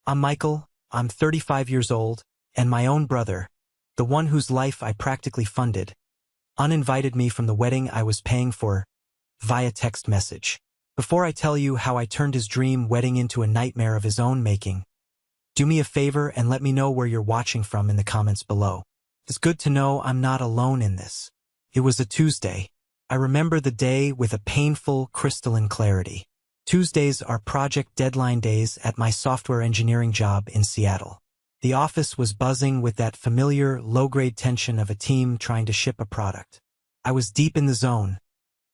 I'm Michael, I'm 35 years old, and my own brother, the one whose life I practically funded, uninvited me from the wedding I was paying for via text message. Before I tell you how I turned his dream wedding into a nightmare of his own making, do me a favor and let me know where you're watching from in the comments below. It's good to know I'm not alone in this. It was a Tuesday. I remember the day with a painful, crystalline clarity. Tuesdays are project deadline days at my software engineering job in Seattle. The office was buzzing with that familiar, low-grade tension of a team trying to ship a product. I was deep in the zone,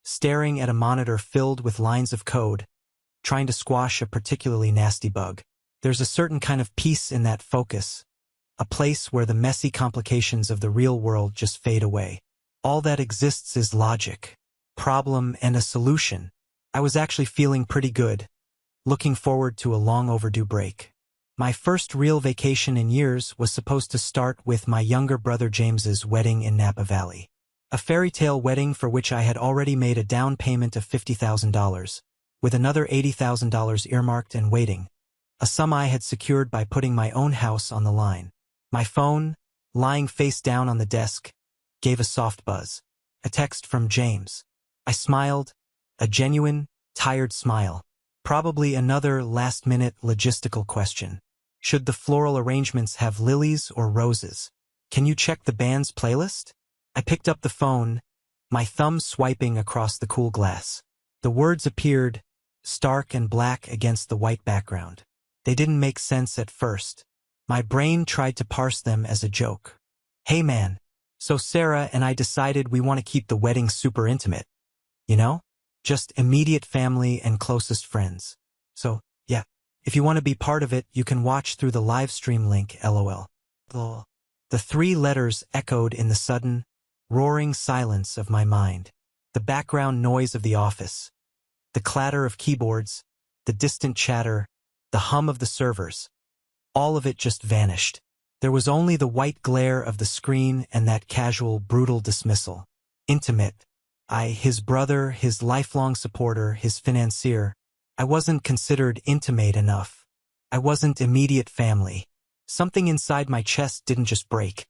staring at a monitor filled with lines of code, trying to squash a particularly nasty bug. There's a certain kind of peace in that focus, a place where the messy complications of the real world just fade away. All that exists is logic, problem, and a solution. I was actually feeling pretty good, looking forward to a long overdue break. My first real vacation in years was supposed to start with my younger brother James's wedding in Napa Valley. A fairy tale wedding for which I had already made a down payment of $50,000, with another $80,000 earmarked and waiting, a sum I had secured by putting my own house on the line. My phone, lying face down on the desk, gave a soft buzz. A text from James. I smiled, a genuine, tired smile. Probably another last-minute logistical question. Should the floral arrangements have lilies or roses? Can you check the band's playlist? I picked up the phone, my thumb swiping across the cool glass. The words appeared, stark and black against the white background. They didn't make sense at first. My brain tried to parse them as a joke. Hey man, so Sarah and I decided we want to keep the wedding super intimate. You know? Just immediate family and closest friends. So, yeah, if you want to be part of it, you can watch through the live stream link, LOL. The three letters echoed in the sudden, roaring silence of my mind. The background noise of the office, the clatter of keyboards, the distant chatter, the hum of the servers. All of it just vanished. There was only the white glare of the screen and that casual, brutal dismissal. Intimate. His brother, his lifelong supporter, his financier. I wasn't considered intimate enough. I wasn't immediate family. Something inside my chest didn't just break.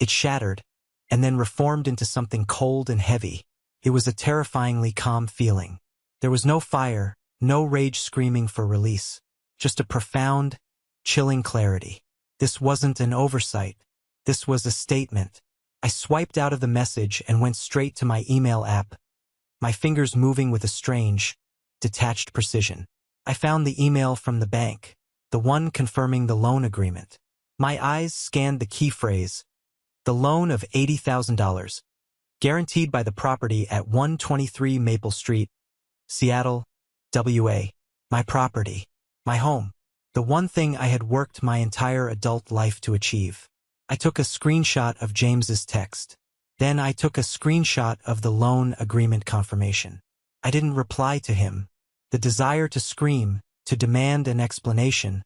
It shattered, and then reformed into something cold and heavy. It was a terrifyingly calm feeling. There was no fire, no rage screaming for release. Just a profound, chilling clarity. This wasn't an oversight. This was a statement. I swiped out of the message and went straight to my email app, my fingers moving with a strange, detached precision. I found the email from the bank, the one confirming the loan agreement. My eyes scanned the key phrase, the loan of $80,000, guaranteed by the property at 123 Maple Street, Seattle, WA. My property, my home, the one thing I had worked my entire adult life to achieve. I took a screenshot of James's text. Then I took a screenshot of the loan agreement confirmation. I didn't reply to him. The desire to scream, to demand an explanation,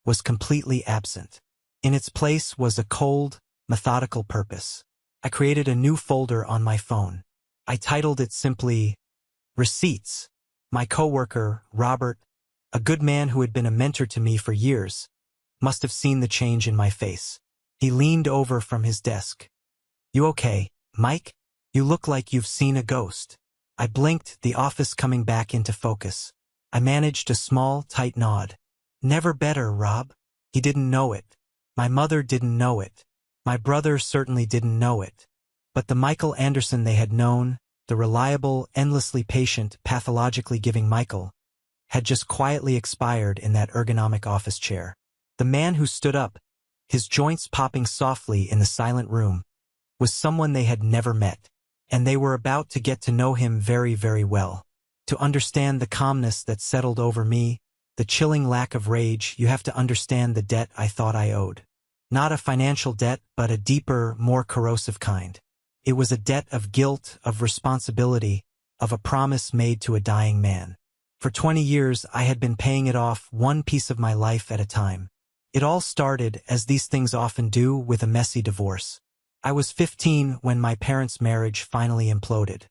was completely absent. In its place was a cold, methodical purpose. I created a new folder on my phone. I titled it simply, Receipts. My coworker, Robert, a good man who had been a mentor to me for years, must have seen the change in my face. He leaned over from his desk. You okay, Mike? You look like you've seen a ghost. I blinked, the office coming back into focus. I managed a small, tight nod. Never better, Rob. He didn't know it. My mother didn't know it. My brother certainly didn't know it. But the Michael Anderson they had known, the reliable, endlessly patient, pathologically giving Michael, had just quietly expired in that ergonomic office chair. The man who stood up, his joints popping softly in the silent room, was someone they had never met, and they were about to get to know him very, very well. To understand the calmness that settled over me, the chilling lack of rage, you have to understand the debt I thought I owed. Not a financial debt, but a deeper, more corrosive kind. It was a debt of guilt, of responsibility, of a promise made to a dying man. For 20 years, I had been paying it off one piece of my life at a time. It all started, as these things often do, with a messy divorce. I was 15 when my parents' marriage finally imploded.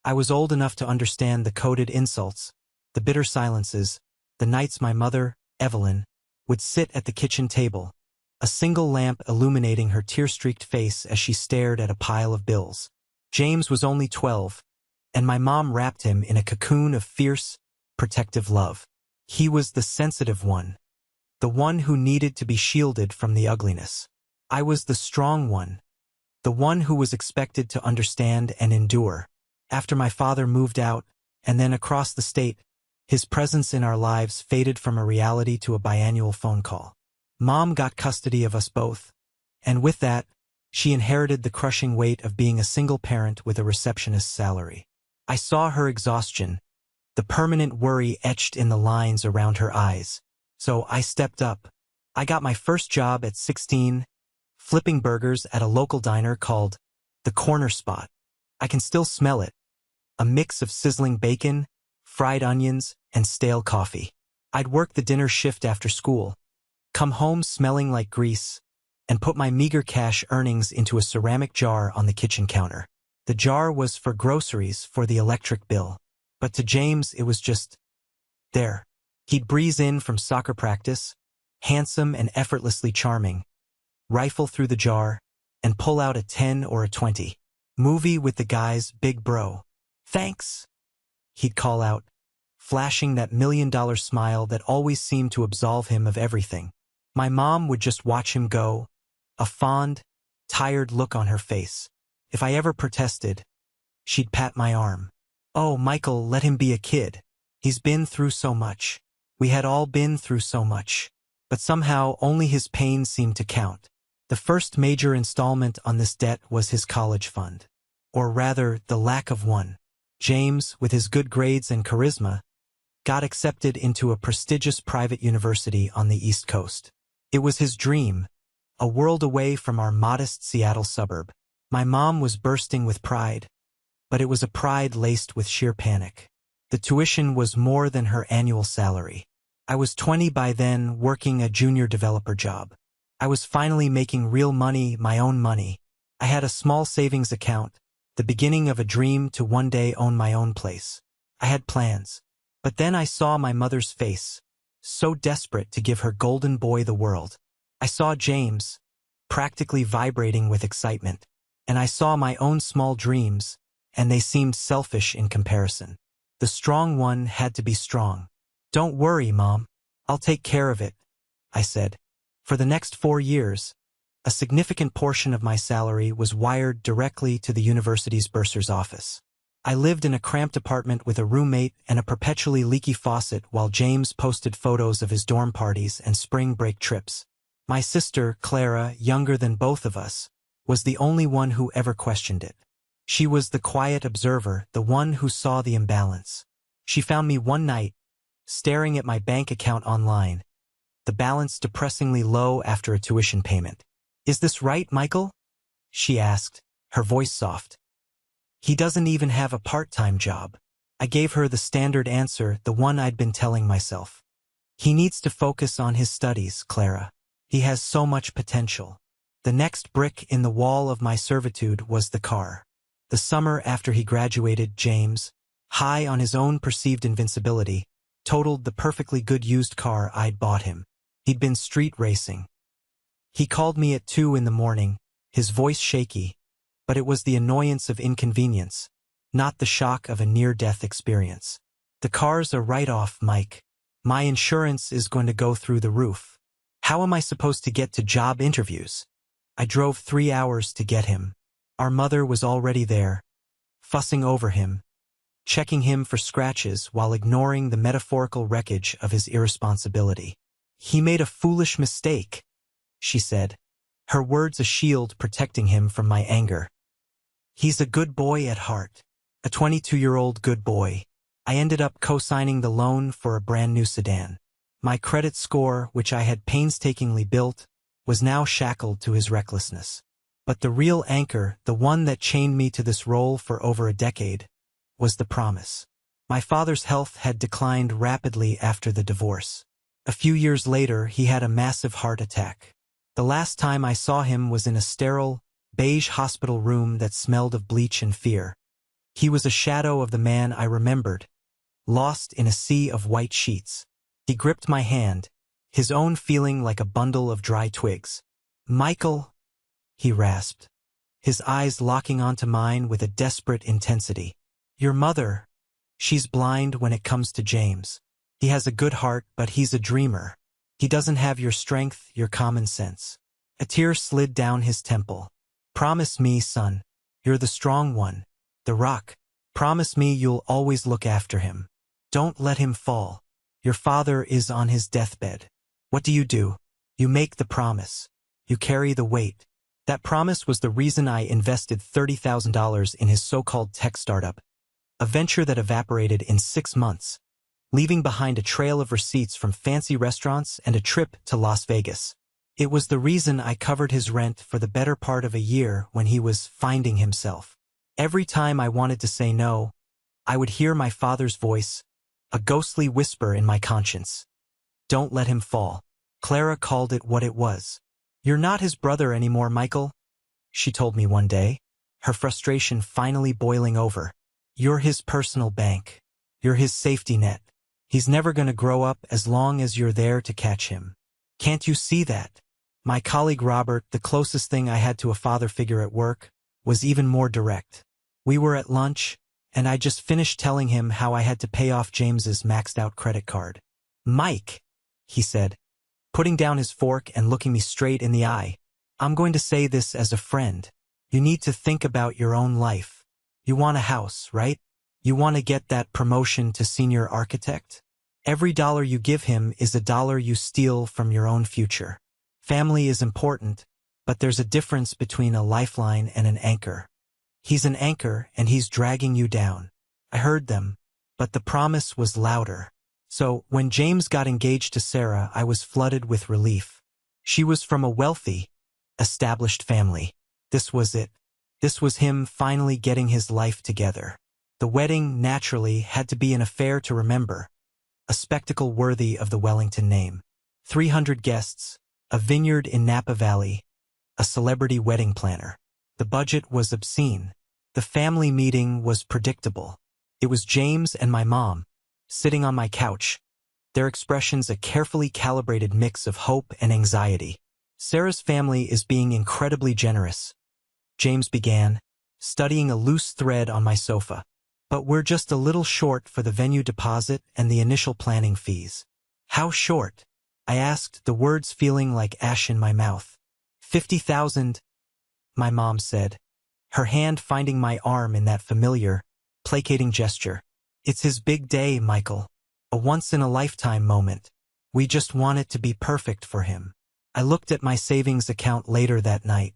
I was old enough to understand the coded insults, the bitter silences, the nights my mother, Evelyn, would sit at the kitchen table, a single lamp illuminating her tear-streaked face as she stared at a pile of bills. James was only 12, and my mom wrapped him in a cocoon of fierce, protective love. He was the sensitive one, the one who needed to be shielded from the ugliness. I was the strong one, the one who was expected to understand and endure. After my father moved out, and then across the state, his presence in our lives faded from a reality to a biannual phone call. Mom got custody of us both, and with that, she inherited the crushing weight of being a single parent with a receptionist's salary. I saw her exhaustion, the permanent worry etched in the lines around her eyes. So I stepped up. I got my first job at 16, flipping burgers at a local diner called The Corner Spot. I can still smell it, a mix of sizzling bacon, fried onions, and stale coffee. I'd work the dinner shift after school, come home smelling like grease, and put my meager cash earnings into a ceramic jar on the kitchen counter. The jar was for groceries for the electric bill. But to James, it was just there. He'd breeze in from soccer practice, handsome and effortlessly charming, rifle through the jar, and pull out a 10 or a 20. Movie with the guys, big bro. Thanks, he'd call out, flashing that $1,000,000 smile that always seemed to absolve him of everything. My mom would just watch him go, a fond, tired look on her face. If I ever protested, she'd pat my arm. "Oh, Michael, let him be a kid. He's been through so much. We had all been through so much." But somehow only his pain seemed to count. The first major installment on this debt was his college fund. Or rather, the lack of one. James, with his good grades and charisma, got accepted into a prestigious private university on the East Coast. It was his dream, a world away from our modest Seattle suburb. My mom was bursting with pride, but it was a pride laced with sheer panic. The tuition was more than her annual salary. I was 20 by then, working a junior developer job. I was finally making real money, my own money. I had a small savings account, the beginning of a dream to one day own my own place. I had plans. But then I saw my mother's face, so desperate to give her golden boy the world. I saw James, practically vibrating with excitement. And I saw my own small dreams, and they seemed selfish in comparison. The strong one had to be strong. "Don't worry, Mom. I'll take care of it," I said. For the next 4 years, a significant portion of my salary was wired directly to the university's bursar's office. I lived in a cramped apartment with a roommate and a perpetually leaky faucet while James posted photos of his dorm parties and spring break trips. My sister, Clara, younger than both of us, was the only one who ever questioned it. She was the quiet observer, the one who saw the imbalance. She found me one night, staring at my bank account online, the balance depressingly low after a tuition payment. "Is this right, Michael?" she asked, her voice soft. "He doesn't even have a part-time job." I gave her the standard answer, the one I'd been telling myself. "He needs to focus on his studies, Clara. He has so much potential." The next brick in the wall of my servitude was the car. The summer after he graduated, James, high on his own perceived invincibility, totaled the perfectly good used car I'd bought him. He'd been street racing. He called me at 2 in the morning, his voice shaky, but it was the annoyance of inconvenience, not the shock of a near-death experience. "The car's a write-off, Mike. My insurance is going to go through the roof. How am I supposed to get to job interviews?" I drove 3 hours to get him. Our mother was already there, fussing over him, checking him for scratches while ignoring the metaphorical wreckage of his irresponsibility. "He made a foolish mistake," she said, her words a shield protecting him from my anger. "He's a good boy at heart, a 22-year-old good boy." I ended up co-signing the loan for a brand new sedan. My credit score, which I had painstakingly built, was now shackled to his recklessness. But the real anchor, the one that chained me to this role for over a decade, was the promise. My father's health had declined rapidly after the divorce. A few years later, he had a massive heart attack. The last time I saw him was in a sterile, beige hospital room that smelled of bleach and fear. He was a shadow of the man I remembered, lost in a sea of white sheets. He gripped my hand, his own feeling like a bundle of dry twigs. "Michael," he rasped, his eyes locking onto mine with a desperate intensity. "Your mother, she's blind when it comes to James. He has a good heart, but he's a dreamer. He doesn't have your strength, your common sense." A tear slid down his temple. "Promise me, son, you're the strong one, the rock. Promise me you'll always look after him. Don't let him fall. Your father is on his deathbed." What do? You make the promise. You carry the weight. That promise was the reason I invested $30,000 in his so-called tech startup, a venture that evaporated in 6 months, leaving behind a trail of receipts from fancy restaurants and a trip to Las Vegas. It was the reason I covered his rent for the better part of a year when he was finding himself. Every time I wanted to say no, I would hear my father's voice, a ghostly whisper in my conscience. "Don't let him fall." Clara called it what it was. "You're not his brother anymore, Michael," she told me one day, her frustration finally boiling over. "You're his personal bank. You're his safety net. He's never going to grow up as long as you're there to catch him. Can't you see that?" My colleague Robert, the closest thing I had to a father figure at work, was even more direct. We were at lunch, and I just finished telling him how I had to pay off James's maxed-out credit card. "Mike," he said, putting down his fork and looking me straight in the eye, "I'm going to say this as a friend. You need to think about your own life. You want a house, right? You want to get that promotion to senior architect? Every dollar you give him is a dollar you steal from your own future. Family is important, but there's a difference between a lifeline and an anchor. He's an anchor and he's dragging you down." I heard them, but the promise was louder. So, when James got engaged to Sarah, I was flooded with relief. She was from a wealthy, established family. This was it. This was him finally getting his life together. The wedding, naturally, had to be an affair to remember, a spectacle worthy of the Wellington name. 300 guests, a vineyard in Napa Valley, a celebrity wedding planner. The budget was obscene. The family meeting was predictable. It was James and my mom, sitting on my couch, their expressions a carefully calibrated mix of hope and anxiety. "Sarah's family is being incredibly generous," James began, studying a loose thread on my sofa. "But we're just a little short for the venue deposit and the initial planning fees." "How short?" I asked, the words feeling like ash in my mouth. 50,000, my mom said, her hand finding my arm in that familiar, placating gesture. "It's his big day, Michael. A once-in-a-lifetime moment. We just want it to be perfect for him." I looked at my savings account later that night.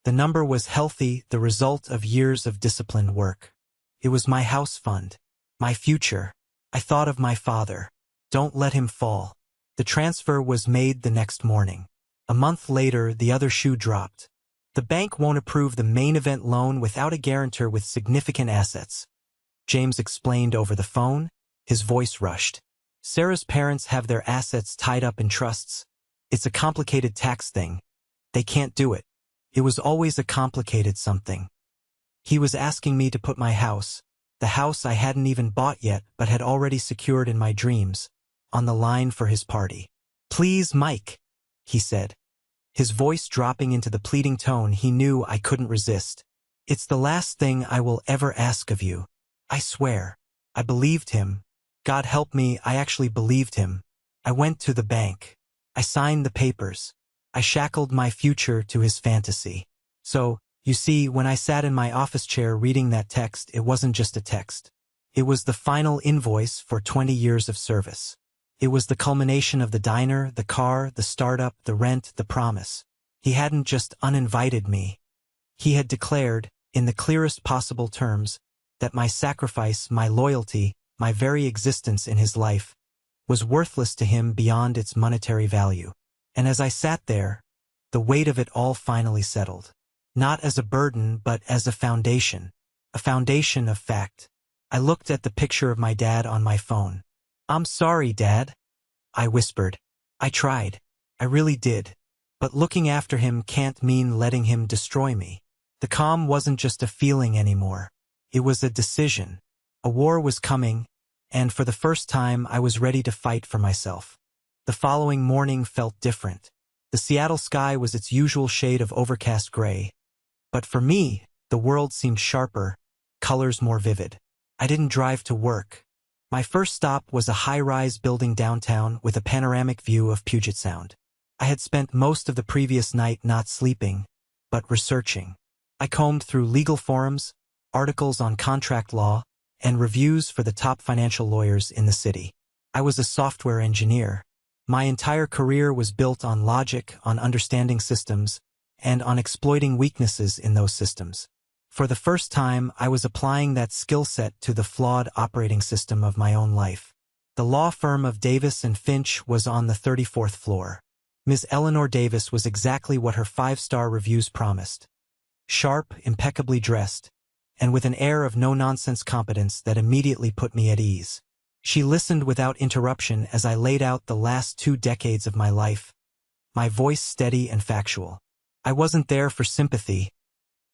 The number was healthy, the result of years of disciplined work. It was my house fund, my future. I thought of my father. Don't let him fall. The transfer was made the next morning. A month later, the other shoe dropped. The bank won't approve the main event loan without a guarantor with significant assets, James explained over the phone, his voice rushed. "Sarah's parents have their assets tied up in trusts. It's a complicated tax thing. They can't do it. It was always a complicated something. He was asking me to put my house, the house I hadn't even bought yet but had already secured in my dreams, on the line for his party. Please, Mike, he said, his voice dropping into the pleading tone he knew I couldn't resist. It's the last thing I will ever ask of you. I swear. I believed him. God help me, I actually believed him. I went to the bank. I signed the papers. I shackled my future to his fantasy. So, you see, when I sat in my office chair reading that text, it wasn't just a text. It was the final invoice for 20 years of service. It was the culmination of the diner, the car, the startup, the rent, the promise. He hadn't just uninvited me. He had declared, in the clearest possible terms, that my sacrifice, my loyalty, my very existence in his life, was worthless to him beyond its monetary value. And as I sat there, the weight of it all finally settled. Not as a burden, but as a foundation of fact. I looked at the picture of my dad on my phone. I'm sorry, Dad, I whispered. I tried. I really did. But looking after him can't mean letting him destroy me. The calm wasn't just a feeling anymore. It was a decision. A war was coming, and for the first time I was ready to fight for myself. The following morning felt different. The Seattle sky was its usual shade of overcast gray. But for me, the world seemed sharper, colors more vivid. I didn't drive to work. My first stop was a high-rise building downtown with a panoramic view of Puget Sound. I had spent most of the previous night not sleeping, but researching. I combed through legal forums, articles on contract law, and reviews for the top financial lawyers in the city. I was a software engineer. My entire career was built on logic, on understanding systems, and on exploiting weaknesses in those systems. For the first time, I was applying that skill set to the flawed operating system of my own life. The law firm of Davis and Finch was on the 34th floor. Ms. Eleanor Davis was exactly what her 5-star reviews promised. Sharp, impeccably dressed, and with an air of no-nonsense competence that immediately put me at ease. She listened without interruption as I laid out the last 2 decades of my life, my voice steady and factual. I wasn't there for sympathy.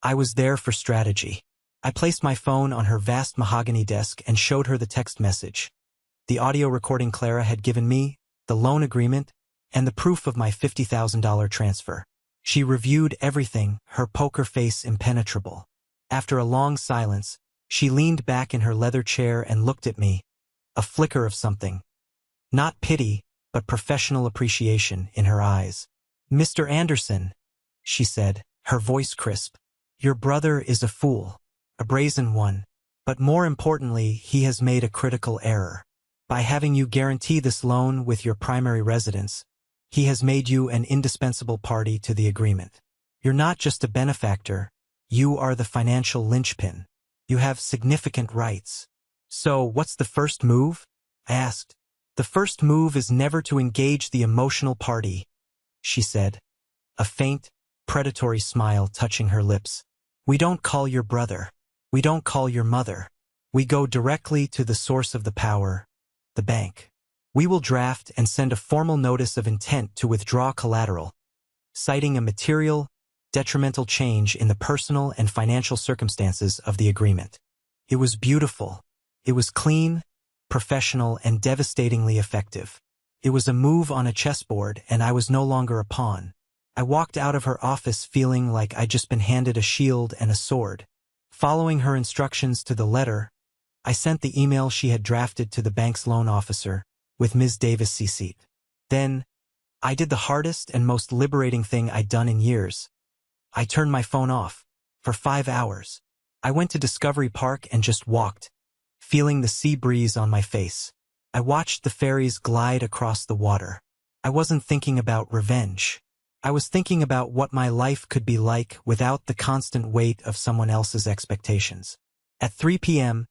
I was there for strategy. I placed my phone on her vast mahogany desk and showed her the text message, the audio recording Clara had given me, the loan agreement, and the proof of my $50,000 transfer. She reviewed everything, her poker face impenetrable. After a long silence, she leaned back in her leather chair and looked at me, a flicker of something. Not pity, but professional appreciation in her eyes. "Mr. Anderson," she said, her voice crisp, "your brother is a fool, a brazen one, but more importantly, he has made a critical error. By having you guarantee this loan with your primary residence, he has made you an indispensable party to the agreement. You're not just a benefactor, you are the financial linchpin. You have significant rights." "So, what's the first move?" I asked. "The first move is never to engage the emotional party," she said, a faint, predatory smile touching her lips. "We don't call your brother. We don't call your mother. We go directly to the source of the power, the bank. We will draft and send a formal notice of intent to withdraw collateral, citing a material, detrimental change in the personal and financial circumstances of the agreement." It was beautiful. It was clean, professional, and devastatingly effective. It was a move on a chessboard, and I was no longer a pawn. I walked out of her office feeling like I'd just been handed a shield and a sword. Following her instructions to the letter, I sent the email she had drafted to the bank's loan officer, with Ms. Davis CC'd. Then, I did the hardest and most liberating thing I'd done in years. I turned my phone off. For 5 hours. I went to Discovery Park and just walked, feeling the sea breeze on my face. I watched the ferries glide across the water. I wasn't thinking about revenge. I was thinking about what my life could be like without the constant weight of someone else's expectations. At 3 p.m.,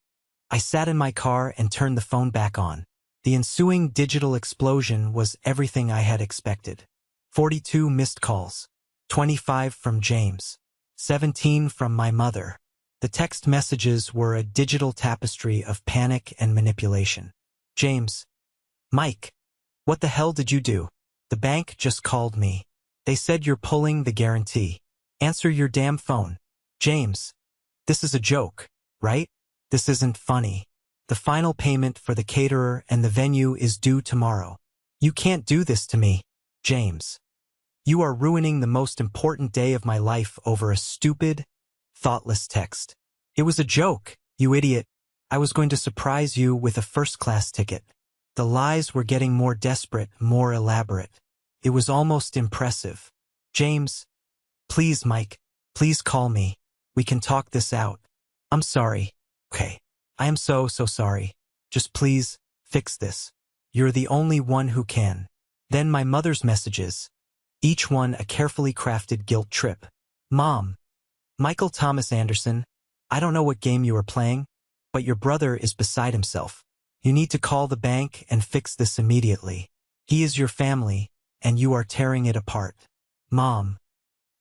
I sat in my car and turned the phone back on. The ensuing digital explosion was everything I had expected. 42 missed calls. 25 from James. 17 from my mother. The text messages were a digital tapestry of panic and manipulation. "James. Mike. What the hell did you do? The bank just called me. They said you're pulling the guarantee. Answer your damn phone. James. This is a joke, right? This isn't funny. The final payment for the caterer and the venue is due tomorrow. You can't do this to me, James. You are ruining the most important day of my life over a stupid, thoughtless text. It was a joke, you idiot. I was going to surprise you with a first-class ticket." The lies were getting more desperate, more elaborate. It was almost impressive. "James. Please, Mike. Please call me. We can talk this out. I'm sorry. Okay. I am so sorry. Just please, fix this. You're the only one who can." Then my mother's messages. Each one a carefully crafted guilt trip. "Mom. Michael Thomas Anderson, I don't know what game you are playing, but your brother is beside himself. You need to call the bank and fix this immediately. He is your family, and you are tearing it apart. Mom.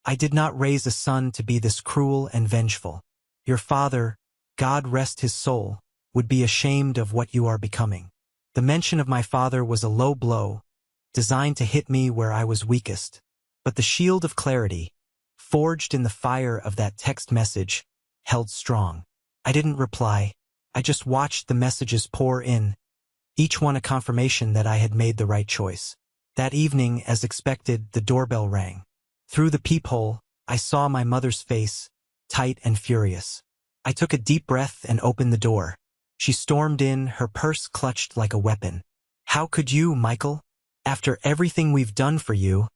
I did not raise a son to be this cruel and vengeful. Your father, God rest his soul, would be ashamed of what you are becoming." The mention of my father was a low blow, designed to hit me where I was weakest. But the shield of clarity, forged in the fire of that text message, held strong. I didn't reply. I just watched the messages pour in, each one a confirmation that I had made the right choice. That evening, as expected, the doorbell rang. Through the peephole, I saw my mother's face, tight and furious. I took a deep breath and opened the door. She stormed in, her purse clutched like a weapon. "How could you, Michael? After everything we've done for you,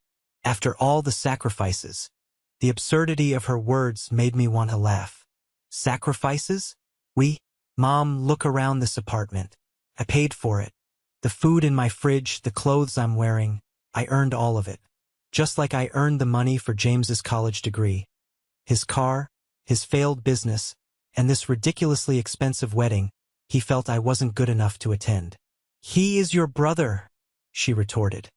after all the sacrifices." The absurdity of her words made me want to laugh. Sacrifices? Mom, look around this apartment. I paid for it. The food in my fridge, the clothes I'm wearing, I earned all of it. Just like I earned the money for James's college degree, his car, his failed business, and this ridiculously expensive wedding he felt I wasn't good enough to attend. "He is your brother," she retorted,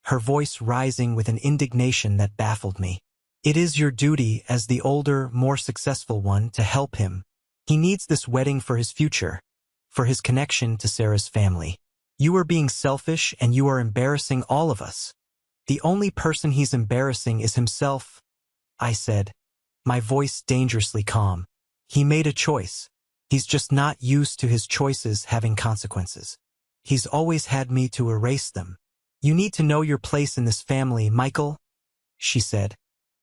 her voice rising with an indignation that baffled me. "It is your duty as the older, more successful one to help him. He needs this wedding for his future, for his connection to Sarah's family. You are being selfish and you are embarrassing all of us." "The only person he's embarrassing is himself," I said, my voice dangerously calm. "He made a choice. He's just not used to his choices having consequences. He's always had me to erase them. You need to know your place in this family, Michael," she said,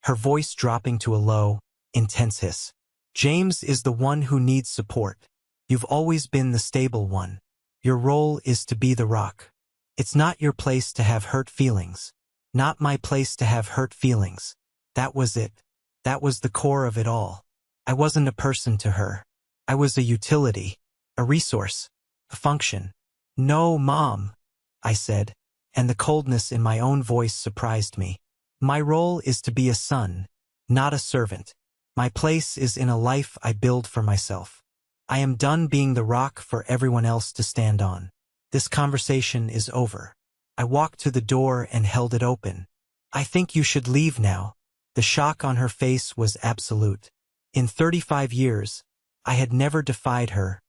her voice dropping to a low, intense hiss. "James is the one who needs support. You've always been the stable one. Your role is to be the rock. It's not your place to have hurt feelings. Not my place to have hurt feelings." That was it. That was the core of it all. I wasn't a person to her. I was a utility, a resource, a function. "No, Mom," I said, and the coldness in my own voice surprised me. "My role is to be a son, not a servant. My place is in a life I build for myself. I am done being the rock for everyone else to stand on. This conversation is over." I walked to the door and held it open. "I think you should leave now." The shock on her face was absolute. In 35 years, I had never defied her,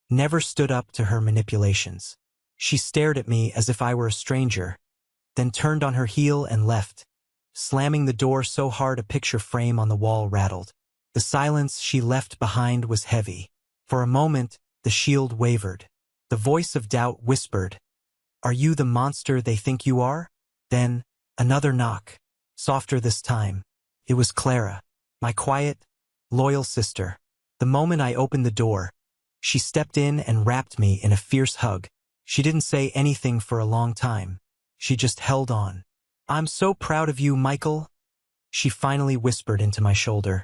never stood up to her manipulations. She stared at me as if I were a stranger, then turned on her heel and left, slamming the door so hard a picture frame on the wall rattled. The silence she left behind was heavy. For a moment, the shield wavered. The voice of doubt whispered, "Are you the monster they think you are?" Then, another knock, softer this time. It was Clara, my quiet, loyal sister. The moment I opened the door, she stepped in and wrapped me in a fierce hug. She didn't say anything for a long time. She just held on. "I'm so proud of you, Michael," she finally whispered into my shoulder,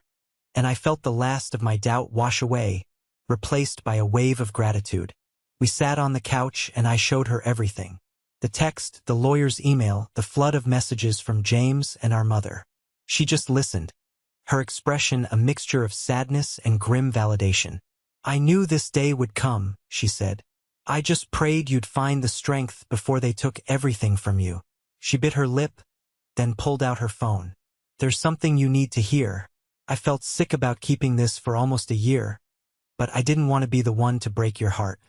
and I felt the last of my doubt wash away, replaced by a wave of gratitude. We sat on the couch and I showed her everything. The text, the lawyer's email, the flood of messages from James and our mother. She just listened, her expression a mixture of sadness and grim validation. "I knew this day would come," she said. "I just prayed you'd find the strength before they took everything from you." She bit her lip, then pulled out her phone. "There's something you need to hear. I felt sick about keeping this for almost a year, but I didn't want to be the one to break your heart.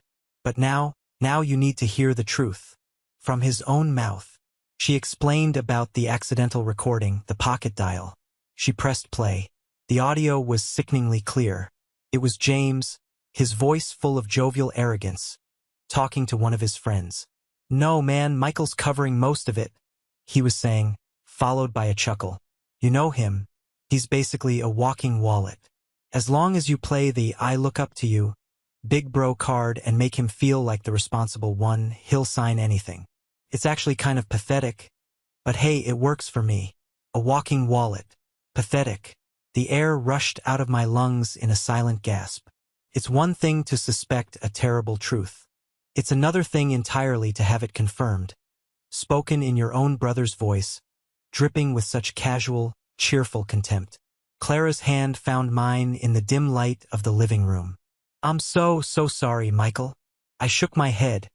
But now you need to hear the truth." From his own mouth. She explained about the accidental recording, the pocket dial. She pressed play. The audio was sickeningly clear. It was James, his voice full of jovial arrogance, talking to one of his friends. "No, man, Michael's covering most of it," he was saying, followed by a chuckle. "You know him. He's basically a walking wallet. As long as you play the 'I look up to you' big bro card and make him feel like the responsible one, he'll sign anything. It's actually kind of pathetic, but hey, it works for me. A walking wallet. Pathetic." The air rushed out of my lungs in a silent gasp. It's one thing to suspect a terrible truth. It's another thing entirely to have it confirmed, spoken in your own brother's voice, dripping with such casual, cheerful contempt. Clara's hand found mine in the dim light of the living room. "I'm so sorry, Michael." I shook my head,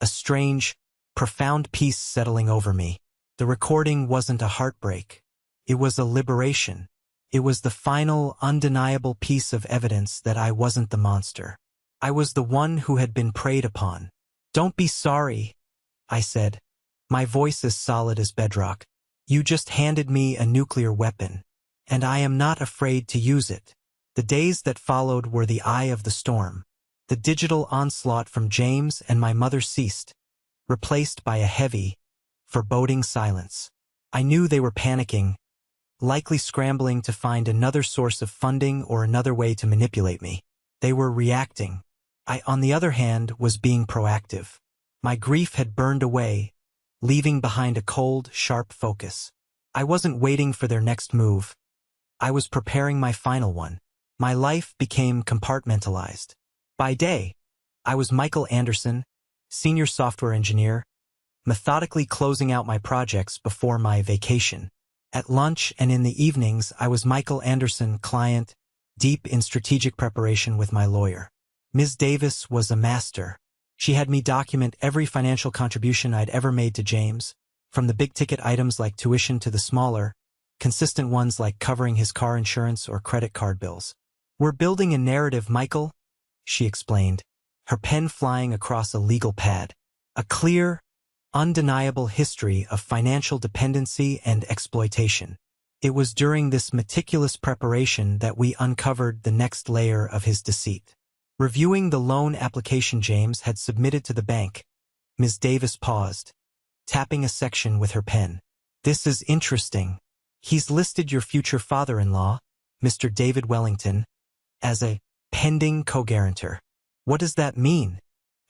a strange, profound peace settling over me. The recording wasn't a heartbreak. It was a liberation. It was the final, undeniable piece of evidence that I wasn't the monster. I was the one who had been preyed upon. "Don't be sorry," I said, my voice as solid as bedrock. "You just handed me a nuclear weapon, and I am not afraid to use it." The days that followed were the eye of the storm. The digital onslaught from James and my mother ceased, replaced by a heavy, foreboding silence. I knew they were panicking, likely scrambling to find another source of funding or another way to manipulate me. They were reacting. I, on the other hand, was being proactive. My grief had burned away, leaving behind a cold, sharp focus. I wasn't waiting for their next move. I was preparing my final one. My life became compartmentalized. By day, I was Michael Anderson, senior software engineer, methodically closing out my projects before my vacation. At lunch and in the evenings, I was Michael Anderson, client, deep in strategic preparation with my lawyer. Ms. Davis was a master. She had me document every financial contribution I'd ever made to James, from the big-ticket items like tuition to the smaller, consistent ones like covering his car insurance or credit card bills. "We're building a narrative, Michael," she explained, her pen flying across a legal pad. "A clear, undeniable history of financial dependency and exploitation." It was during this meticulous preparation that we uncovered the next layer of his deceit. Reviewing the loan application James had submitted to the bank, Ms. Davis paused, tapping a section with her pen. "This is interesting. He's listed your future father-in-law, Mr. David Wellington, as a pending co-guarantor. What does that mean?"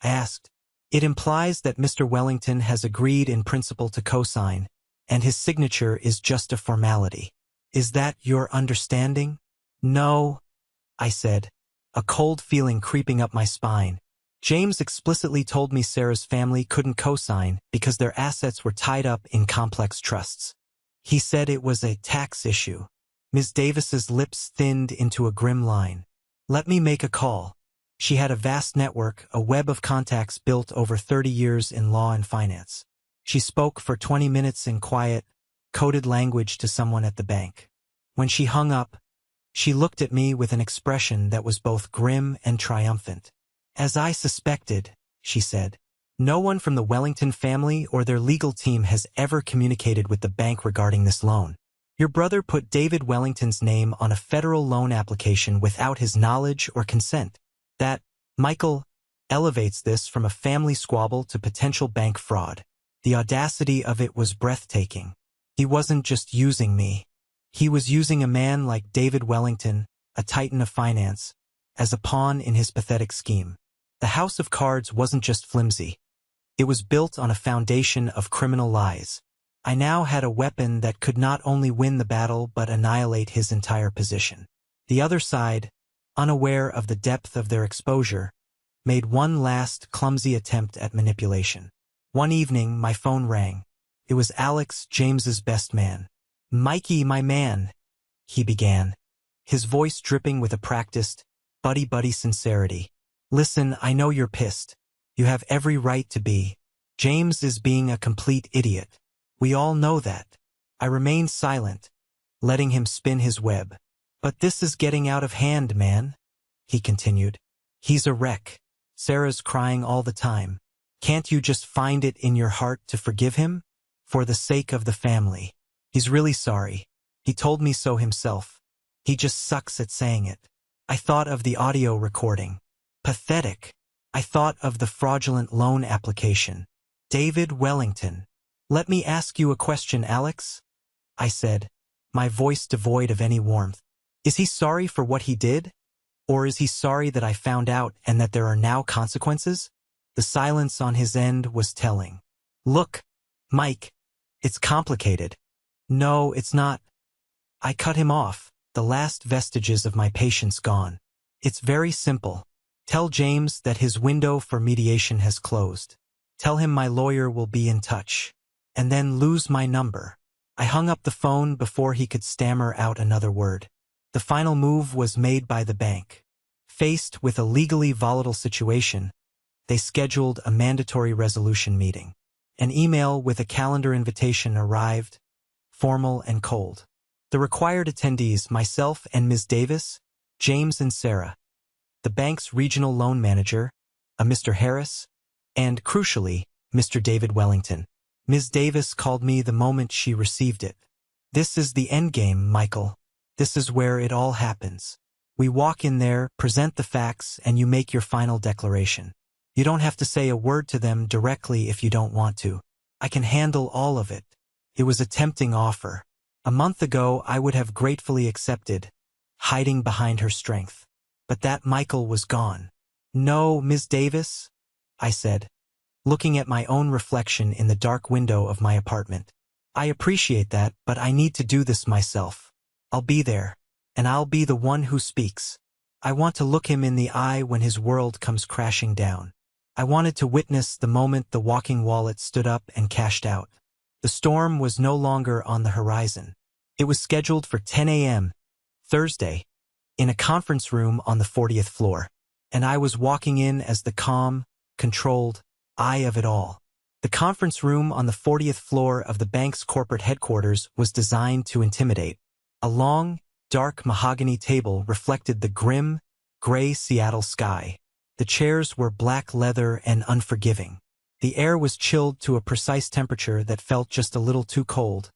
I asked. "It implies that Mr. Wellington has agreed in principle to co-sign, and his signature is just a formality. Is that your understanding?" "No," I said, a cold feeling creeping up my spine. "James explicitly told me Sarah's family couldn't co-sign because their assets were tied up in complex trusts. He said it was a tax issue." Ms. Davis's lips thinned into a grim line. "Let me make a call." She had a vast network, a web of contacts built over 30 years in law and finance. She spoke for 20 minutes in quiet, coded language to someone at the bank. When she hung up, she looked at me with an expression that was both grim and triumphant. "As I suspected," she said, "no one from the Wellington family or their legal team has ever communicated with the bank regarding this loan. Your brother put David Wellington's name on a federal loan application without his knowledge or consent. That, Michael, elevates this from a family squabble to potential bank fraud. The audacity of it was breathtaking. He wasn't just using me. He was using a man like David Wellington, a titan of finance, as a pawn in his pathetic scheme. The house of cards wasn't just flimsy. It was built on a foundation of criminal lies. I now had a weapon that could not only win the battle but annihilate his entire position. The other side, unaware of the depth of their exposure, made one last clumsy attempt at manipulation. One evening, my phone rang. It was Alex, James's best man. "Mikey, my man," he began, his voice dripping with a practiced, buddy-buddy sincerity. "Listen, I know you're pissed. You have every right to be. James is being a complete idiot. We all know that." I remained silent, letting him spin his web. "But this is getting out of hand, man," he continued. "He's a wreck. Sarah's crying all the time. Can't you just find it in your heart to forgive him? For the sake of the family. He's really sorry. He told me so himself. He just sucks at saying it." I thought of the audio recording. Pathetic. I thought of the fraudulent loan application. David Wellington. "Let me ask you a question, Alex," I said, my voice devoid of any warmth. "Is he sorry for what he did? Or is he sorry that I found out and that there are now consequences?" The silence on his end was telling. "Look, Mike, it's complicated." "No, it's not." I cut him off, the last vestiges of my patience gone. "It's very simple. Tell James that his window for mediation has closed. Tell him my lawyer will be in touch. And then lose my number." I hung up the phone before he could stammer out another word. The final move was made by the bank. Faced with a legally volatile situation, they scheduled a mandatory resolution meeting. An email with a calendar invitation arrived, formal and cold. The required attendees, myself and Ms. Davis, James and Sarah, the bank's regional loan manager, a Mr. Harris, and, crucially, Mr. David Wellington. Ms. Davis called me the moment she received it. "This is the endgame, Michael. This is where it all happens. We walk in there, present the facts, and you make your final declaration. You don't have to say a word to them directly if you don't want to." I can handle all of it. It was a tempting offer. A month ago I would have gratefully accepted, hiding behind her strength. But that Michael was gone. No, Ms. Davis, I said, looking at my own reflection in the dark window of my apartment. I appreciate that, but I need to do this myself. I'll be there, and I'll be the one who speaks. I want to look him in the eye when his world comes crashing down. I wanted to witness the moment the walking wallet stood up and cashed out. The storm was no longer on the horizon. It was scheduled for 10 a.m., Thursday, in a conference room on the 40th floor, and I was walking in as the calm, controlled eye of it all. The conference room on the 40th floor of the bank's corporate headquarters was designed to intimidate. A long, dark mahogany table reflected the grim, gray Seattle sky. The chairs were black leather and unforgiving. The air was chilled to a precise temperature that felt just a little too cold,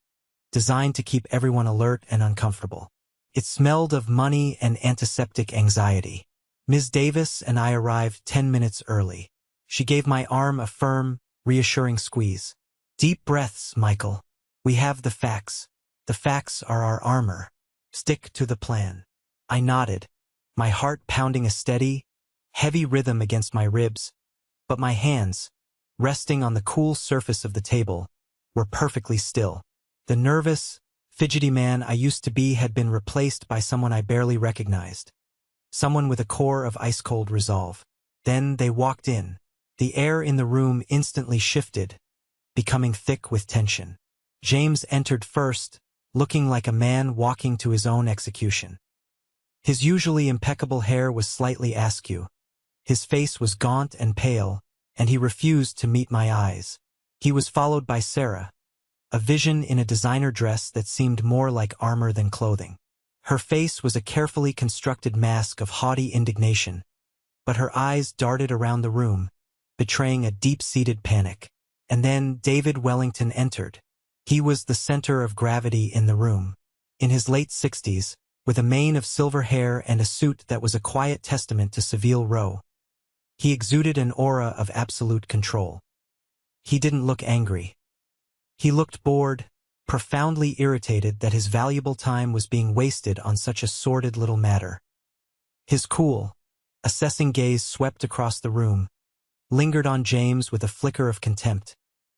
designed to keep everyone alert and uncomfortable. It smelled of money and antiseptic anxiety. Ms. Davis and I arrived 10 minutes early. She gave my arm a firm, reassuring squeeze. Deep breaths, Michael. We have the facts. The facts are our armor. Stick to the plan. I nodded, my heart pounding a steady, heavy rhythm against my ribs, but my hands, resting on the cool surface of the table, were perfectly still. The nervous, fidgety man I used to be had been replaced by someone I barely recognized. Someone with a core of ice-cold resolve. Then they walked in. The air in the room instantly shifted, becoming thick with tension. James entered first, looking like a man walking to his own execution. His usually impeccable hair was slightly askew. His face was gaunt and pale, and he refused to meet my eyes. He was followed by Sarah, a vision in a designer dress that seemed more like armor than clothing. Her face was a carefully constructed mask of haughty indignation, but her eyes darted around the room, betraying a deep-seated panic. And then David Wellington entered. He was the center of gravity in the room. In his late 60s, with a mane of silver hair and a suit that was a quiet testament to Savile Row, he exuded an aura of absolute control. He didn't look angry. He looked bored, profoundly irritated that his valuable time was being wasted on such a sordid little matter. His cool, assessing gaze swept across the room, lingered on James with a flicker of contempt,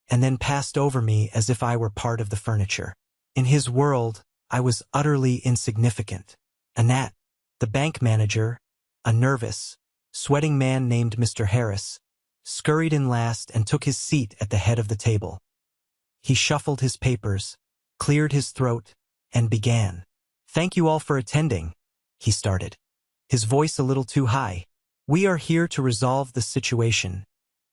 and then passed over me as if I were part of the furniture. In his world, I was utterly insignificant. Annette, the bank manager, a nervous, sweating man named Mr. Harris, scurried in last and took his seat at the head of the table. He shuffled his papers, cleared his throat, and began. "Thank you all for attending," he started, his voice a little too high. "We are here to resolve the situation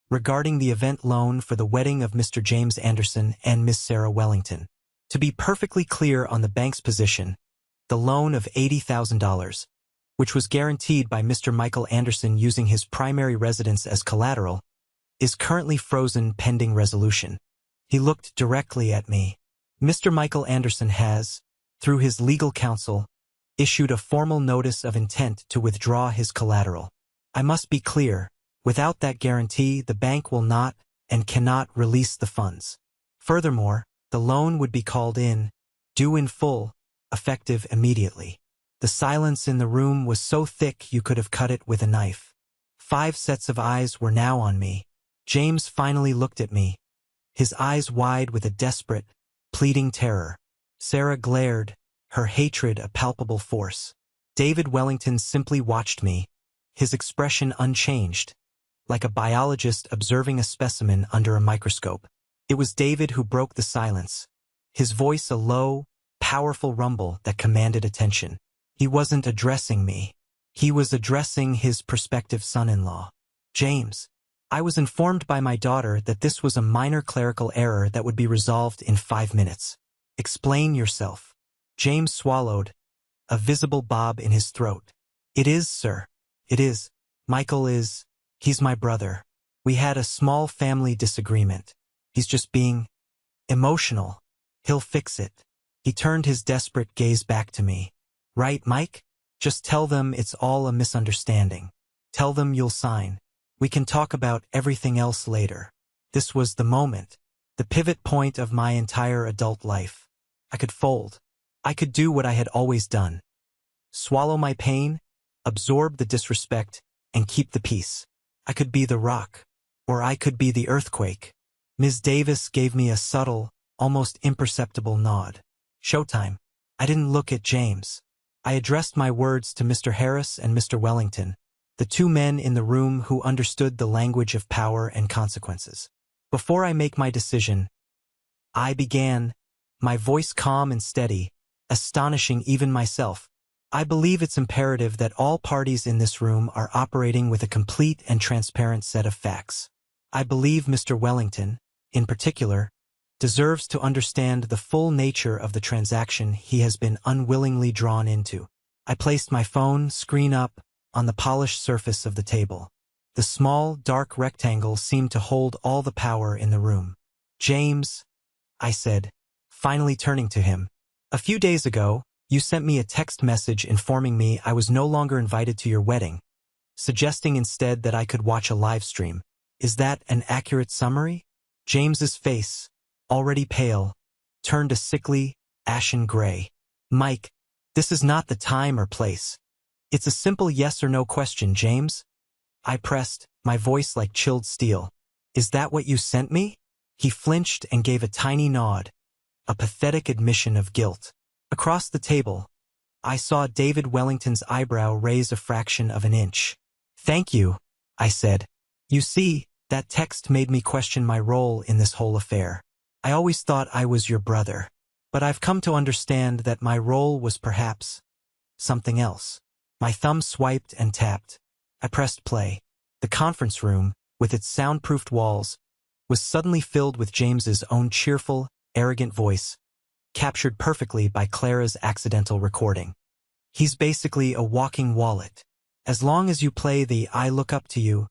regarding the event loan for the wedding of Mr. James Anderson and Miss Sarah Wellington. To be perfectly clear on the bank's position, the loan of $80,000, which was guaranteed by Mr. Michael Anderson using his primary residence as collateral, is currently frozen pending resolution." He looked directly at me. "Mr. Michael Anderson has, through his legal counsel, issued a formal notice of intent to withdraw his collateral. I must be clear, without that guarantee, the bank will not and cannot release the funds. Furthermore, the loan would be called in, due in full, effective immediately." The silence in the room was so thick you could have cut it with a knife. 5 sets of eyes were now on me. James finally looked at me, his eyes wide with a desperate, pleading terror. Sarah glared, her hatred a palpable force. David Wellington simply watched me, his expression unchanged, like a biologist observing a specimen under a microscope. It was David who broke the silence, his voice a low, powerful rumble that commanded attention. He wasn't addressing me. He was addressing his prospective son-in-law. "James, I was informed by my daughter that this was a minor clerical error that would be resolved in 5 minutes. Explain yourself." James swallowed, a visible bob in his throat. "It is, sir. It is. Michael is. He's my brother. We had a small family disagreement. He's just being emotional. He'll fix it." He turned his desperate gaze back to me. "Right, Mike? Just tell them it's all a misunderstanding. Tell them you'll sign. We can talk about everything else later." This was the moment. the pivot point of my entire adult life. I could fold. I could do what I had always done. Swallow my pain, absorb the disrespect, and keep the peace. I could be the rock, or I could be the earthquake. Ms. Davis gave me a subtle, almost imperceptible nod. Showtime. I didn't look at James. I addressed my words to Mr. Harris and Mr. Wellington, the two men in the room who understood the language of power and consequences. Before I make my decision, I began, my voice calm and steady, astonishing even myself. I believe it's imperative that all parties in this room are operating with a complete and transparent set of facts. I believe Mr. Wellington, in particular, deserves to understand the full nature of the transaction he has been unwillingly drawn into. I placed my phone, screen up, on the polished surface of the table. The small, dark rectangle seemed to hold all the power in the room. James, I said, finally turning to him. A few days ago, you sent me a text message informing me I was no longer invited to your wedding, suggesting instead that I could watch a live stream. Is that an accurate summary? James's face, already pale, turned a sickly, ashen gray. Mike, this is not the time or place. It's a simple yes or no question, James. I pressed, my voice like chilled steel. Is that what you sent me? He flinched and gave a tiny nod, a pathetic admission of guilt. Across the table, I saw David Wellington's eyebrow raise a fraction of an inch. Thank you, I said. You see, that text made me question my role in this whole affair. I always thought I was your brother, but I've come to understand that my role was perhaps something else. My thumb swiped and tapped. I pressed play. The conference room, with its soundproofed walls, was suddenly filled with James's own cheerful, arrogant voice, captured perfectly by Clara's accidental recording. He's basically a walking wallet. As long as you play the I look up to you,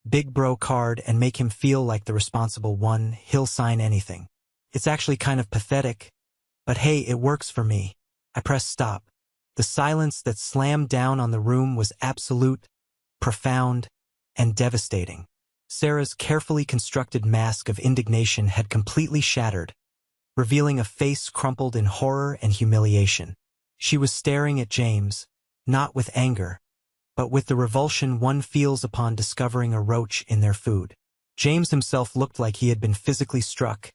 big bro card and make him feel like the responsible one, he'll sign anything. It's actually kind of pathetic, but hey, it works for me. I pressed stop. The silence that slammed down on the room was absolute, profound, and devastating. Sarah's carefully constructed mask of indignation had completely shattered, revealing a face crumpled in horror and humiliation. She was staring at James, not with anger, but with the revulsion one feels upon discovering a roach in their food. James himself looked like he had been physically struck,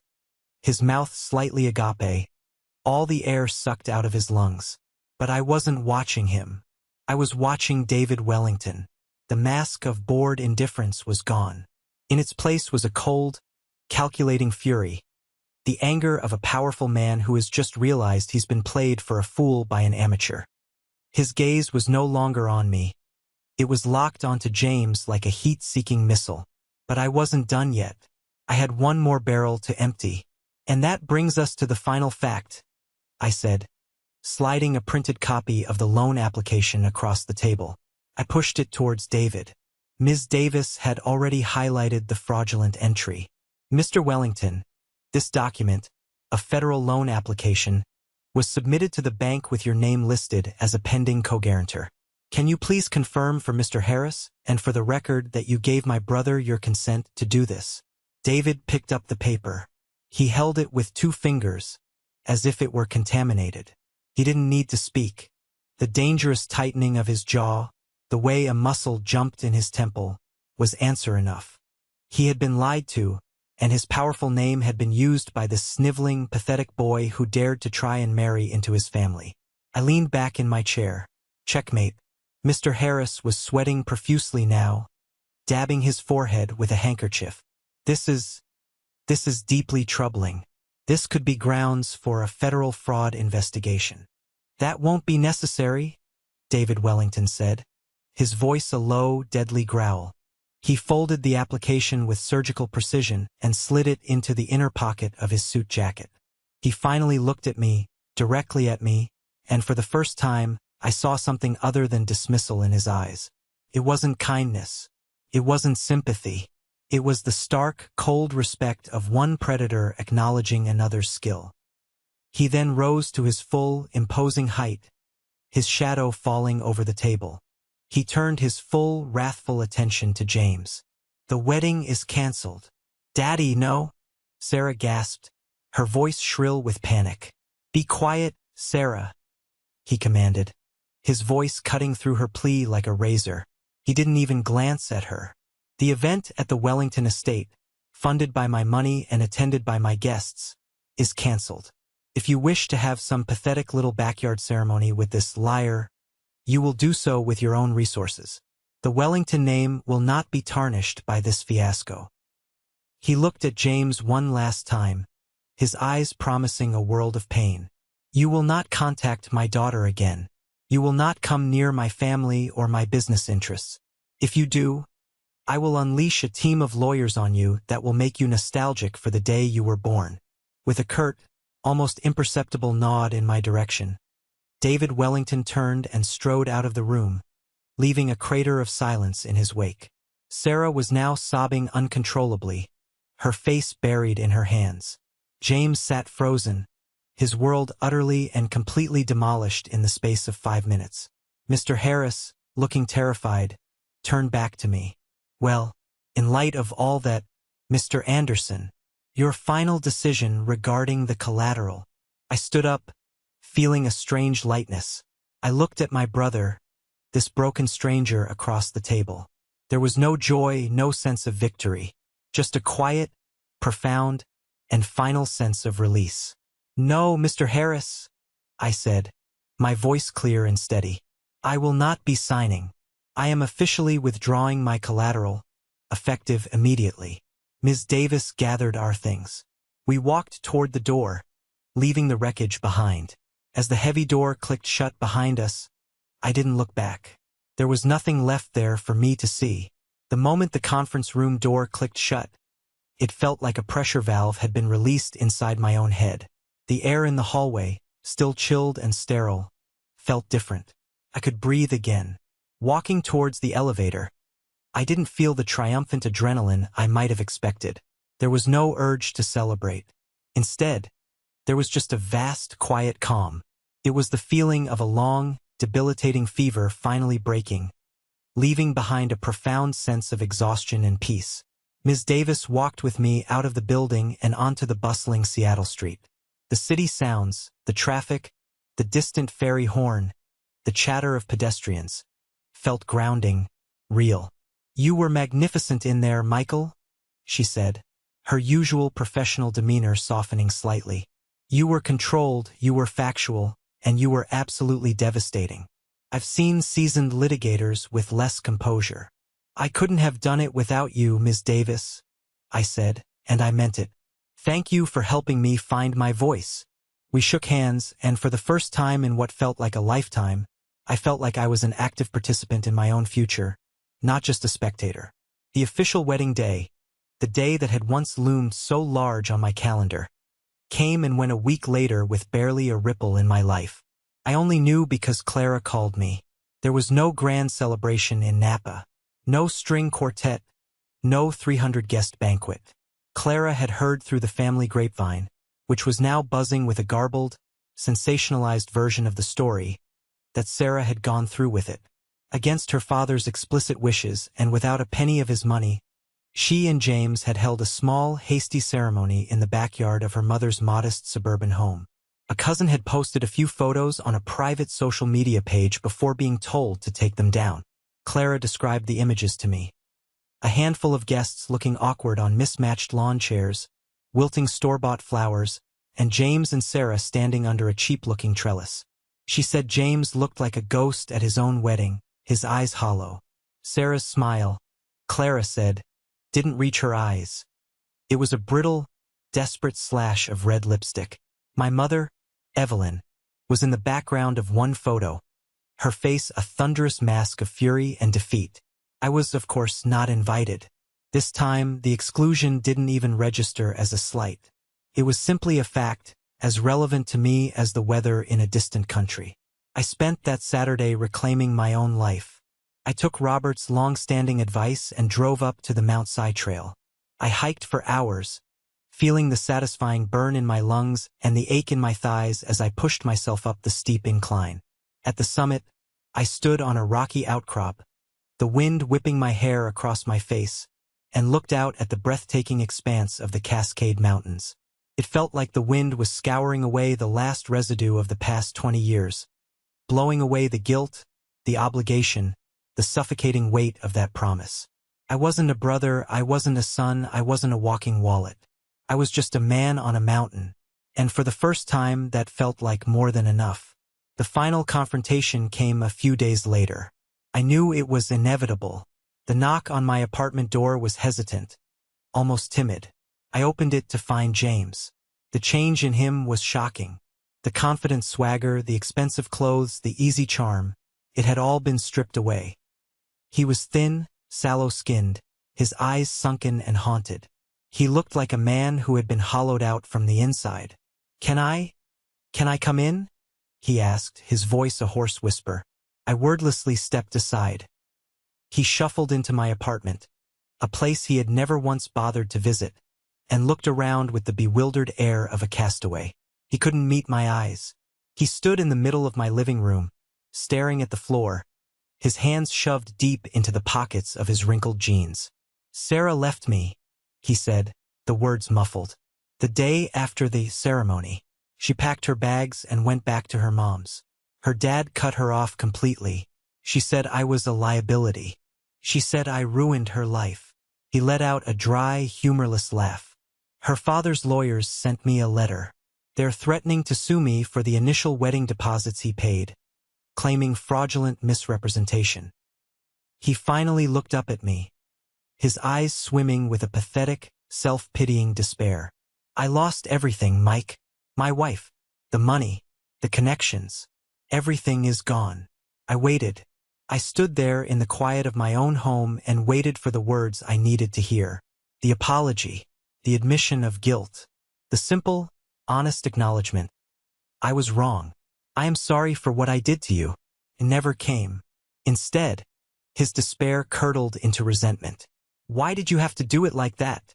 his mouth slightly agape, all the air sucked out of his lungs. But I wasn't watching him. I was watching David Wellington. The mask of bored indifference was gone. In its place was a cold, calculating fury, the anger of a powerful man who has just realized he's been played for a fool by an amateur. His gaze was no longer on me. It was locked onto James like a heat-seeking missile. But I wasn't done yet. I had one more barrel to empty. And that brings us to the final fact, I said, sliding a printed copy of the loan application across the table. I pushed it towards David. Ms. Davis had already highlighted the fraudulent entry. Mr. Wellington, this document, a federal loan application, was submitted to the bank with your name listed as a pending co-guarantor. Can you please confirm for Mr. Harris and for the record that you gave my brother your consent to do this? David picked up the paper. He held it with 2 fingers, as if it were contaminated. He didn't need to speak. The dangerous tightening of his jaw, the way a muscle jumped in his temple, was answer enough. He had been lied to, and his powerful name had been used by this sniveling, pathetic boy who dared to try and marry into his family. I leaned back in my chair. Checkmate. Mr. Harris was sweating profusely now, dabbing his forehead with a handkerchief. This is deeply troubling. This could be grounds for a federal fraud investigation. That won't be necessary, David Wellington said, his voice a low, deadly growl. He folded the application with surgical precision and slid it into the inner pocket of his suit jacket. He finally looked at me, directly at me, and for the first time, I saw something other than dismissal in his eyes. It wasn't kindness. It wasn't sympathy. It was the stark, cold respect of one predator acknowledging another's skill. He then rose to his full, imposing height, his shadow falling over the table. He turned his full, wrathful attention to James. The wedding is cancelled. Daddy, no. Sarah gasped, her voice shrill with panic. "Be quiet, Sarah," he commanded, his voice cutting through her plea like a razor. He didn't even glance at her. "The event at the Wellington estate, funded by my money and attended by my guests, is cancelled. If you wish to have some pathetic little backyard ceremony with this liar, you will do so with your own resources. The Wellington name will not be tarnished by this fiasco." He looked at James one last time, his eyes promising a world of pain. "You will not contact my daughter again. You will not come near my family or my business interests. If you do, I will unleash a team of lawyers on you that will make you nostalgic for the day you were born." With a curt, almost imperceptible nod in my direction, David Wellington turned and strode out of the room, leaving a crater of silence in his wake. Sarah was now sobbing uncontrollably, her face buried in her hands. James sat frozen, his world utterly and completely demolished in the space of 5 minutes. Mr. Harris, looking terrified, turned back to me. "Well, in light of all that, Mr. Anderson, your final decision regarding the collateral." I stood up, feeling a strange lightness. I looked at my brother, this broken stranger across the table. There was no joy, no sense of victory, just a quiet, profound, and final sense of release. "No, Mr. Harris," I said, my voice clear and steady. "I will not be signing. I am officially withdrawing my collateral, effective immediately." Ms. Davis gathered our things. We walked toward the door, leaving the wreckage behind. As the heavy door clicked shut behind us, I didn't look back. There was nothing left there for me to see. The moment the conference room door clicked shut, it felt like a pressure valve had been released inside my own head. The air in the hallway, still chilled and sterile, felt different. I could breathe again. Walking towards the elevator, I didn't feel the triumphant adrenaline I might have expected. There was no urge to celebrate. Instead, there was just a vast, quiet calm. It was the feeling of a long, debilitating fever finally breaking, leaving behind a profound sense of exhaustion and peace. Ms. Davis walked with me out of the building and onto the bustling Seattle street. The city sounds, the traffic, the distant ferry horn, the chatter of pedestrians, felt grounding, real. "You were magnificent in there, Michael," she said, her usual professional demeanor softening slightly. "You were controlled, you were factual, and you were absolutely devastating. I've seen seasoned litigators with less composure. I couldn't have done it without you, Ms. Davis," I said, and I meant it. "Thank you for helping me find my voice." We shook hands, and for the first time in what felt like a lifetime, I felt like I was an active participant in my own future, not just a spectator. The official wedding day, the day that had once loomed so large on my calendar, came and went a week later with barely a ripple in my life. I only knew because Clara called me. There was no grand celebration in Napa, no string quartet, no 300-guest banquet. Clara had heard through the family grapevine, which was now buzzing with a garbled, sensationalized version of the story, that Sarah had gone through with it. Against her father's explicit wishes and without a penny of his money, she and James had held a small, hasty ceremony in the backyard of her mother's modest suburban home. A cousin had posted a few photos on a private social media page before being told to take them down. Clara described the images to me. A handful of guests looking awkward on mismatched lawn chairs, wilting store-bought flowers, and James and Sarah standing under a cheap-looking trellis. She said James looked like a ghost at his own wedding, his eyes hollow. Sarah's smile, Clara said, didn't reach her eyes. It was a brittle, desperate slash of red lipstick. My mother, Evelyn, was in the background of one photo, her face a thunderous mask of fury and defeat. I was, of course, not invited. This time, the exclusion didn't even register as a slight. It was simply a fact, as relevant to me as the weather in a distant country. I spent that Saturday reclaiming my own life. I took Robert's long-standing advice and drove up to the Mount Si Trail. I hiked for hours, feeling the satisfying burn in my lungs and the ache in my thighs as I pushed myself up the steep incline. At the summit, I stood on a rocky outcrop, the wind whipping my hair across my face, and looked out at the breathtaking expanse of the Cascade Mountains. It felt like the wind was scouring away the last residue of the past 20 years, blowing away the guilt, the obligation, the suffocating weight of that promise. I wasn't a brother, I wasn't a son, I wasn't a walking wallet. I was just a man on a mountain, and for the first time that felt like more than enough. The final confrontation came a few days later. I knew it was inevitable. The knock on my apartment door was hesitant, almost timid. I opened it to find James. The change in him was shocking. The confident swagger, the expensive clothes, the easy charm, it had all been stripped away. He was thin, sallow-skinned, his eyes sunken and haunted. He looked like a man who had been hollowed out from the inside. Can I come in?" he asked, his voice a hoarse whisper. I wordlessly stepped aside. He shuffled into my apartment, a place he had never once bothered to visit, and looked around with the bewildered air of a castaway. He couldn't meet my eyes. He stood in the middle of my living room, staring at the floor, his hands shoved deep into the pockets of his wrinkled jeans. "Sarah left me," he said, the words muffled. "The day after the ceremony. She packed her bags and went back to her mom's. Her dad cut her off completely. She said I was a liability. She said I ruined her life." He let out a dry, humorless laugh. "Her father's lawyers sent me a letter. They're threatening to sue me for the initial wedding deposits he paid, claiming fraudulent misrepresentation." He finally looked up at me, his eyes swimming with a pathetic, self-pitying despair. "I lost everything, Mike. My wife, the money, the connections. Everything is gone." I waited. I stood there in the quiet of my own home and waited for the words I needed to hear. The apology, the admission of guilt, the simple, honest acknowledgement. I was wrong. "I am sorry for what I did to you." It never came. Instead, his despair curdled into resentment. "Why did you have to do it like that?"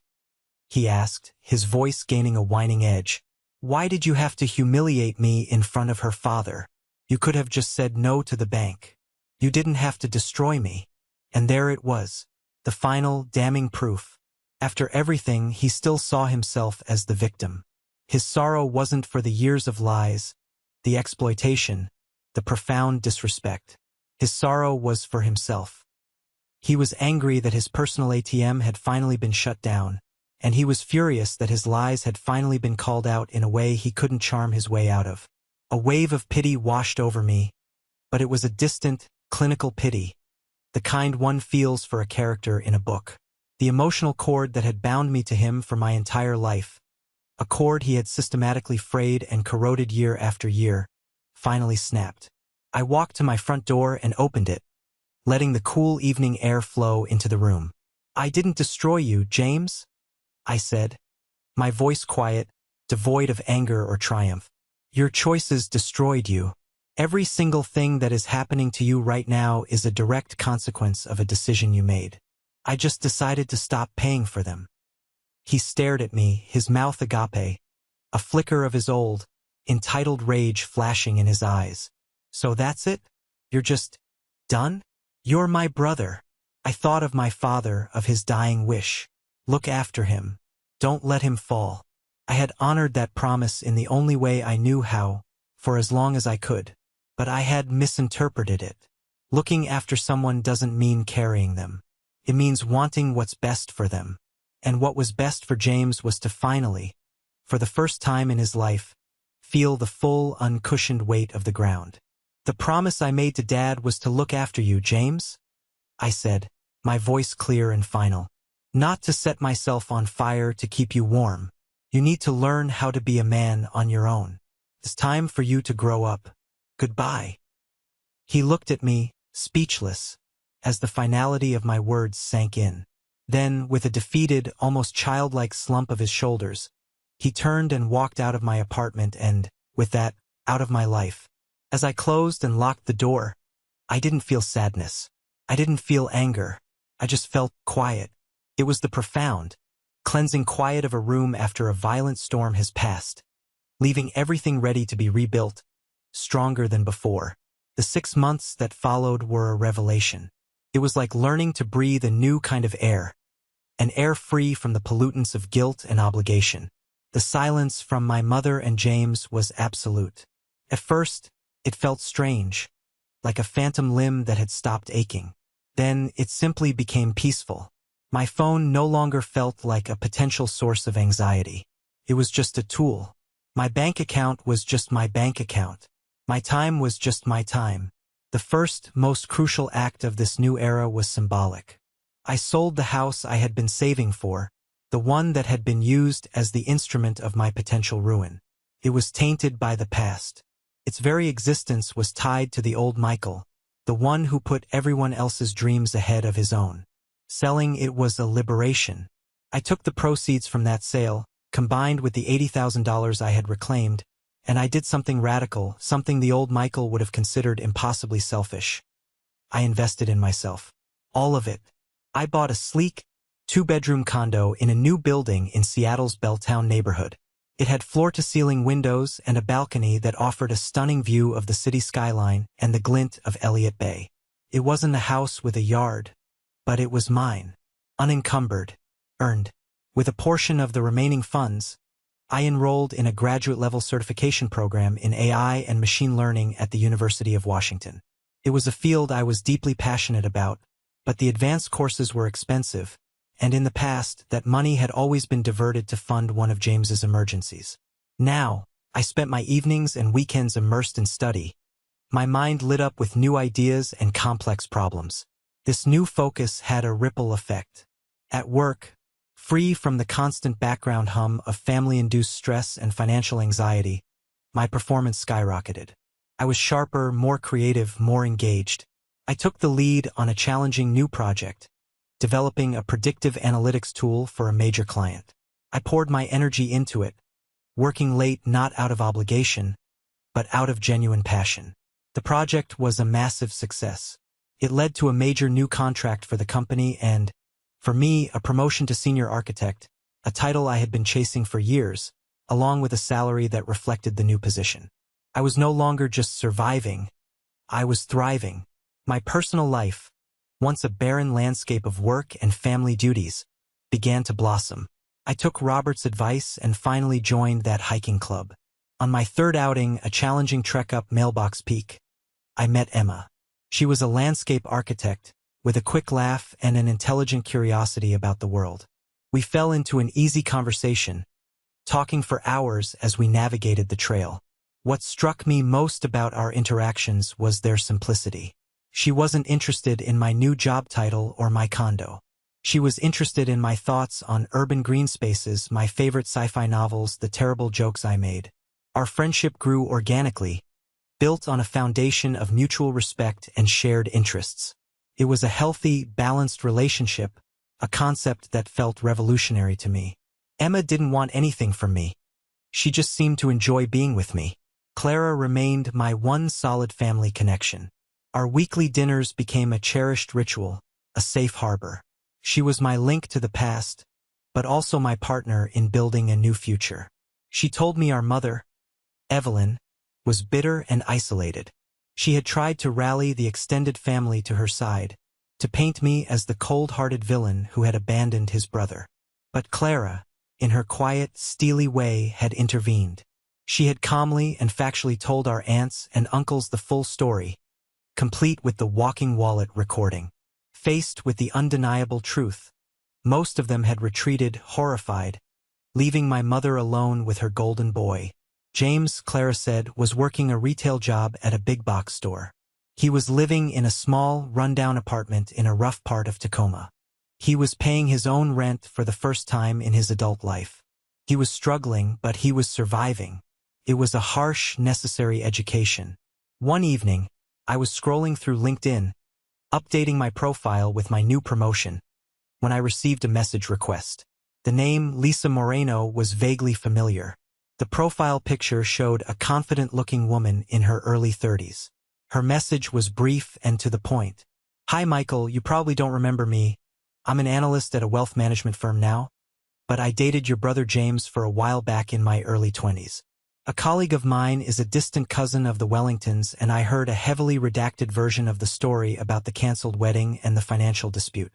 he asked, his voice gaining a whining edge. "Why did you have to humiliate me in front of her father? You could have just said no to the bank. You didn't have to destroy me." And there it was, the final, damning proof. After everything, he still saw himself as the victim. His sorrow wasn't for the years of lies, the exploitation, the profound disrespect. His sorrow was for himself. He was angry that his personal ATM had finally been shut down, and he was furious that his lies had finally been called out in a way he couldn't charm his way out of. A wave of pity washed over me, but it was a distant, clinical pity, the kind one feels for a character in a book. The emotional cord that had bound me to him for my entire life, a cord he had systematically frayed and corroded year after year, finally snapped. I walked to my front door and opened it, letting the cool evening air flow into the room. "I didn't destroy you, James," I said, my voice quiet, devoid of anger or triumph. "Your choices destroyed you. Every single thing that is happening to you right now is a direct consequence of a decision you made. I just decided to stop paying for them." He stared at me, his mouth agape, a flicker of his old, entitled rage flashing in his eyes. "So that's it? You're just done? You're my brother." I thought of my father, of his dying wish. Look after him. Don't let him fall. I had honored that promise in the only way I knew how, for as long as I could. But I had misinterpreted it. Looking after someone doesn't mean carrying them. It means wanting what's best for them. And what was best for James was to finally, for the first time in his life, feel the full, uncushioned weight of the ground. "The promise I made to Dad was to look after you, James," I said, my voice clear and final. "Not to set myself on fire to keep you warm. You need to learn how to be a man on your own. It's time for you to grow up. Goodbye." He looked at me, speechless, as the finality of my words sank in. Then, with a defeated, almost childlike slump of his shoulders, he turned and walked out of my apartment and, with that, out of my life. As I closed and locked the door, I didn't feel sadness. I didn't feel anger. I just felt quiet. It was the profound, cleansing quiet of a room after a violent storm has passed, leaving everything ready to be rebuilt, stronger than before. The 6 months that followed were a revelation. It was like learning to breathe a new kind of air, an air free from the pollutants of guilt and obligation. The silence from my mother and James was absolute. At first, it felt strange, like a phantom limb that had stopped aching. Then it simply became peaceful. My phone no longer felt like a potential source of anxiety. It was just a tool. My bank account was just my bank account. My time was just my time. The first, most crucial act of this new era was symbolic. I sold the house I had been saving for, the one that had been used as the instrument of my potential ruin. It was tainted by the past. Its very existence was tied to the old Michael, the one who put everyone else's dreams ahead of his own. Selling it was a liberation. I took the proceeds from that sale, combined with the $80,000 I had reclaimed, and I did something radical, something the old Michael would have considered impossibly selfish. I invested in myself. All of it. I bought a sleek, two-bedroom condo in a new building in Seattle's Belltown neighborhood. It had floor-to-ceiling windows and a balcony that offered a stunning view of the city skyline and the glint of Elliott Bay. It wasn't a house with a yard, but it was mine, unencumbered, earned. With a portion of the remaining funds, I enrolled in a graduate-level certification program in AI and machine learning at the University of Washington. It was a field I was deeply passionate about, but the advanced courses were expensive, and in the past, that money had always been diverted to fund one of James's emergencies. Now, I spent my evenings and weekends immersed in study. My mind lit up with new ideas and complex problems. This new focus had a ripple effect. At work, free from the constant background hum of family-induced stress and financial anxiety, my performance skyrocketed. I was sharper, more creative, more engaged. I took the lead on a challenging new project, developing a predictive analytics tool for a major client. I poured my energy into it, working late not out of obligation, but out of genuine passion. The project was a massive success. It led to a major new contract for the company and, for me, a promotion to senior architect, a title I had been chasing for years, along with a salary that reflected the new position. I was no longer just surviving, I was thriving. My personal life, once a barren landscape of work and family duties, began to blossom. I took Robert's advice and finally joined that hiking club. On my third outing, a challenging trek up Mailbox Peak, I met Emma. She was a landscape architect, with a quick laugh and an intelligent curiosity about the world. We fell into an easy conversation, talking for hours as we navigated the trail. What struck me most about our interactions was their simplicity. She wasn't interested in my new job title or my condo. She was interested in my thoughts on urban green spaces, my favorite sci-fi novels, the terrible jokes I made. Our friendship grew organically, built on a foundation of mutual respect and shared interests. It was a healthy, balanced relationship, a concept that felt revolutionary to me. Emma didn't want anything from me. She just seemed to enjoy being with me. Clara remained my one solid family connection. Our weekly dinners became a cherished ritual, a safe harbor. She was my link to the past, but also my partner in building a new future. She told me our mother, Evelyn, was bitter and isolated. She had tried to rally the extended family to her side, to paint me as the cold-hearted villain who had abandoned his brother. But Clara, in her quiet, steely way, had intervened. She had calmly and factually told our aunts and uncles the full story, complete with the walking wallet recording. Faced with the undeniable truth, most of them had retreated, horrified, leaving my mother alone with her golden boy. James, Clara said, was working a retail job at a big-box store. He was living in a small, run-down apartment in a rough part of Tacoma. He was paying his own rent for the first time in his adult life. He was struggling, but he was surviving. It was a harsh, necessary education. One evening, I was scrolling through LinkedIn, updating my profile with my new promotion, when I received a message request. The name Lisa Moreno was vaguely familiar. The profile picture showed a confident-looking woman in her early 30s. Her message was brief and to the point. "Hi Michael, you probably don't remember me. I'm an analyst at a wealth management firm now, but I dated your brother James for a while back in my early 20s. A colleague of mine is a distant cousin of the Wellingtons, and I heard a heavily redacted version of the story about the canceled wedding and the financial dispute.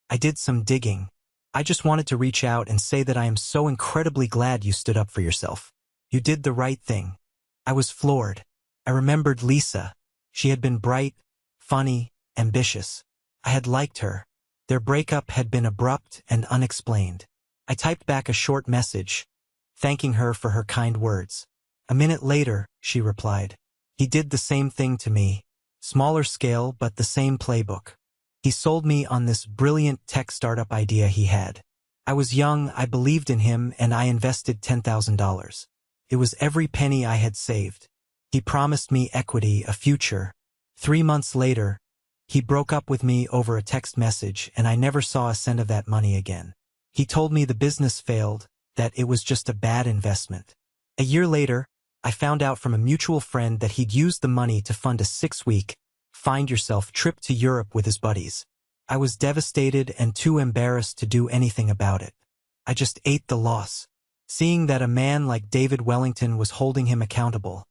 I did some digging, I just wanted to reach out and say that I am so incredibly glad you stood up for yourself. You did the right thing." I was floored. I remembered Lisa. She had been bright, funny, ambitious. I had liked her. Their breakup had been abrupt and unexplained. I typed back a short message, thanking her for her kind words. A minute later, she replied, "He did the same thing to me. Smaller scale, but the same playbook. He sold me on this brilliant tech startup idea he had. I was young, I believed in him, and I invested $10,000. It was every penny I had saved. He promised me equity, a future. 3 months later, he broke up with me over a text message, and I never saw a cent of that money again. He told me the business failed, that it was just a bad investment. A year later, I found out from a mutual friend that he'd used the money to fund a 6-week, find-yourself trip to Europe with his buddies. I was devastated and too embarrassed to do anything about it. I just ate the loss. Seeing that a man like David Wellington was holding him accountable,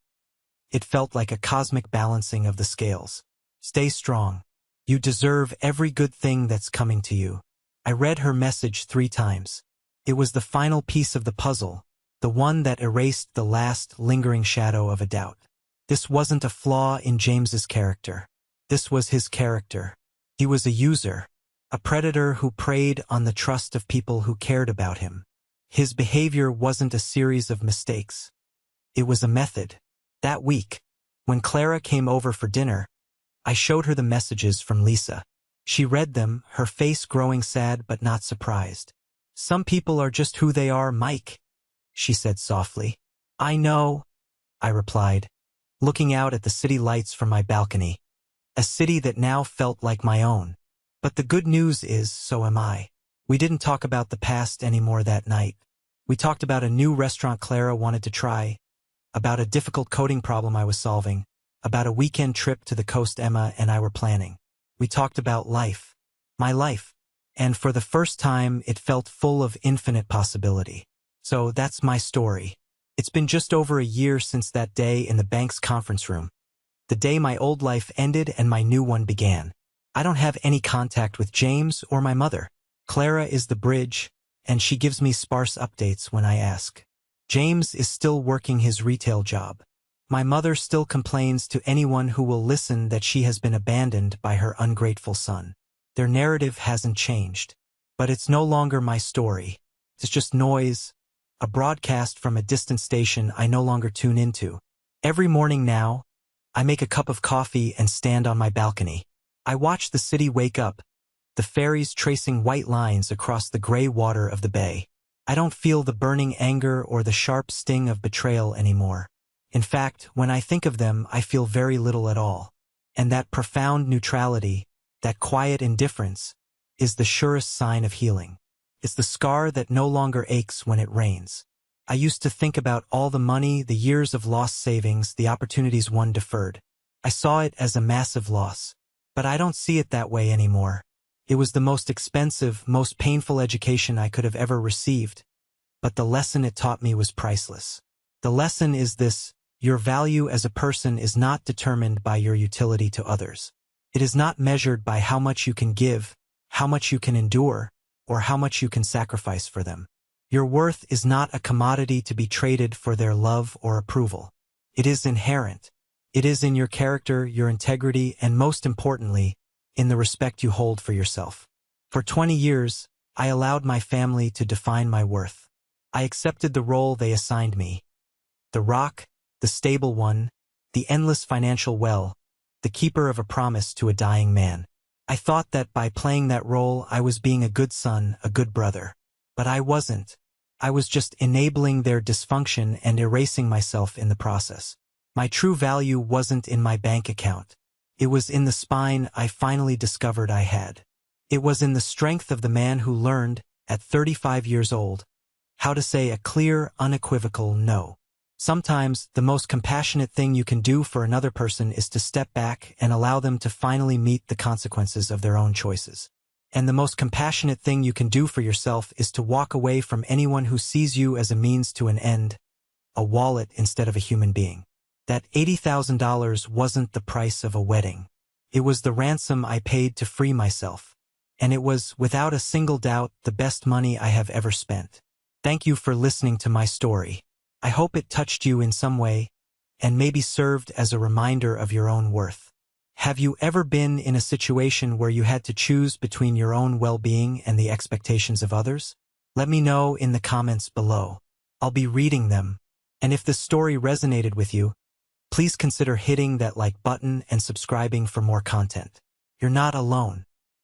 it felt like a cosmic balancing of the scales. Stay strong. You deserve every good thing that's coming to you. I read her message 3 times. It was the final piece of the puzzle, the one that erased the last lingering shadow of a doubt. This wasn't a flaw in James's character. This was his character. He was a user, a predator who preyed on the trust of people who cared about him. His behavior wasn't a series of mistakes. It was a method. That week, when Clara came over for dinner, I showed her the messages from Lisa. She read them, her face growing sad but not surprised. "Some people are just who they are, Mike," she said softly. "I know," I replied, looking out at the city lights from my balcony, a city that now felt like my own. But the good news is, so am I. We didn't talk about the past anymore that night. We talked about a new restaurant Clara wanted to try, about a difficult coding problem I was solving, about a weekend trip to the coast Emma and I were planning. We talked about life. My life. And for the first time, it felt full of infinite possibility. So that's my story. It's been just over a year since that day in the bank's conference room. The day my old life ended and my new one began. I don't have any contact with James or my mother. Clara is the bridge, and she gives me sparse updates when I ask. James is still working his retail job. My mother still complains to anyone who will listen that she has been abandoned by her ungrateful son. Their narrative hasn't changed. But it's no longer my story. It's just noise, a broadcast from a distant station I no longer tune into. Every morning now, I make a cup of coffee and stand on my balcony. I watch the city wake up, the ferries tracing white lines across the gray water of the bay. I don't feel the burning anger or the sharp sting of betrayal anymore. In fact, when I think of them, I feel very little at all. And that profound neutrality, that quiet indifference, is the surest sign of healing. It's the scar that no longer aches when it rains. I used to think about all the money, the years of lost savings, the opportunities one deferred. I saw it as a massive loss. But I don't see it that way anymore. It was the most expensive, most painful education I could have ever received. But the lesson it taught me was priceless. The lesson is this: your value as a person is not determined by your utility to others. It is not measured by how much you can give, how much you can endure, or how much you can sacrifice for them. Your worth is not a commodity to be traded for their love or approval. It is inherent. It is in your character, your integrity, and most importantly, in the respect you hold for yourself. For 20 years, I allowed my family to define my worth. I accepted the role they assigned me. The rock, the stable one, the endless financial well, the keeper of a promise to a dying man. I thought that by playing that role, I was being a good son, a good brother. But I wasn't. I was just enabling their dysfunction and erasing myself in the process. My true value wasn't in my bank account. It was in the spine I finally discovered I had. It was in the strength of the man who learned, at 35 years old, how to say a clear, unequivocal no. Sometimes, the most compassionate thing you can do for another person is to step back and allow them to finally meet the consequences of their own choices. And the most compassionate thing you can do for yourself is to walk away from anyone who sees you as a means to an end, a wallet instead of a human being. That $80,000 wasn't the price of a wedding. It was the ransom I paid to free myself. and it was, without a single doubt, the best money I have ever spent. Thank you for listening to my story. I hope it touched you in some way, and maybe served as a reminder of your own worth. Have you ever been in a situation where you had to choose between your own well-being and the expectations of others? Let me know in the comments below. I'll be reading them, and if the story resonated with you, please consider hitting that like button and subscribing for more content. You're not alone.